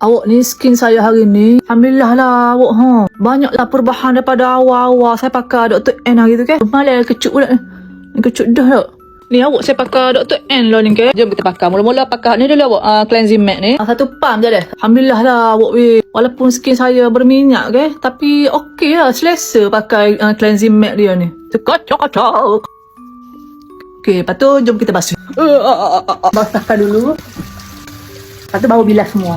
Awak ni skin saya hari ni, alhamdulillah lah awak ha. Banyaklah perubahan daripada awal-awal saya pakai Dr. N hari tu kan. Malah kecut pula ni. Kecut dah tak. Ni awak saya pakai Dr. N lah ni kan. Jom kita pakai. Mula-mula pakai ni dulu awak cleansing matte ni. Satu pump je dah. Alhamdulillah lah awak weh. Walaupun skin saya berminyak ke, tapi okey lah, selesa pakai cleansing matte dia ni. Kocok-kocok. Okey, lepas tu jom kita basuh. Basahkan dulu. Lepas tu baru bilas semua.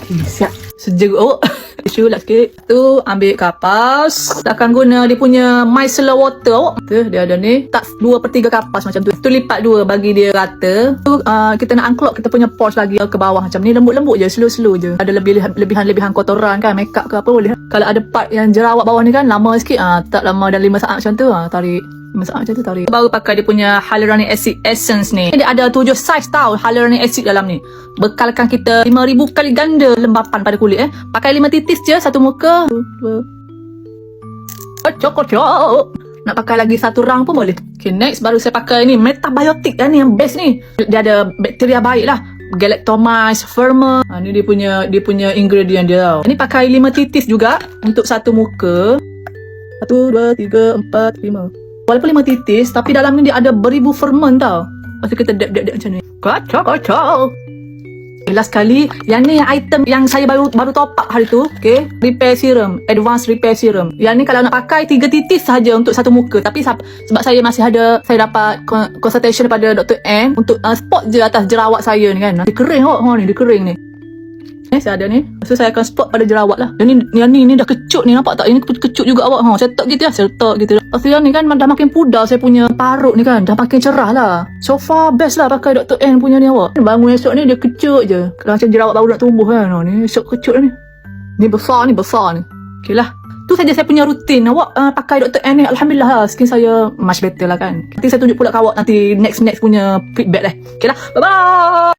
Okay, siap. Sejuk awak. Tisu lah sikit. Tu ambil kapas. Kita akan guna dia punya micellar water awak. Tu dia ada ni. Tak 2/3 kapas macam tu. Tu lipat 2 bagi dia rata. Tu kita nak unclog kita punya pores lagi ke bawah macam ni. Lembut-lembut je. Slow-slow je. Ada lebihan kotoran kan. Makeup ke apa boleh. Kalau ada part yang jerawat bawah ni kan lama sikit. Tak lama dah 5 saat macam tu. Tarik. 5 saat macam tu tarik. Baru pakai dia punya hyaluronic acid essence ni. Dia ada 7 saiz tau hyaluronic acid dalam ni. Bekalkan kita 5,000 kali ganda lembapan pada kulit Pakai 5 titis je satu muka. 2. Kocok-kocok. Nak pakai lagi satu round pun boleh. Okay, next baru saya pakai ni metabiotic ni yang best ni. Dia ada bakteria baik lah. Galactomyces, Firma. Ni dia punya ingredient dia tau. Ni pakai 5 titis juga untuk satu muka. 1, 2, 3, 4, 5. Walaupun 5 titis, tapi dalam ni dia ada beribu ferment tau. Lepas tu kita dab macam ni. Kocok-kocok. Last kali, yang ni item yang saya baru top up hari tu. Okay, repair serum, advanced repair serum. Yang ni kalau nak pakai 3 titis saja untuk satu muka. Tapi sebab saya masih ada, saya dapat consultation daripada Dr. N untuk spot je atas jerawat saya ni kan. Dia kering awak, dia kering ni. Saya ada ni. So saya akan spot pada jerawat lah. Yang ni dah kecut ni, nampak tak? Ini kecut juga awak. Saya letak gitu lah. Saya letak gitu. Lepas tu yang ni kan dah makin pudar saya punya parut ni kan. Dah makin cerah lah. So far best lah pakai Dr. N punya ni awak. Bangun esok ni dia kecut je. Macam jerawat baru nak tumbuh kan. Ni esok kecut ni. Ni besar ni. Okay lah. Tu saja saya punya rutin. Awak pakai Dr. N ni. Alhamdulillah lah. Skin saya much better lah kan. Nanti saya tunjuk pula ke awak nanti next punya feedback lah. Okay lah. Bye-bye.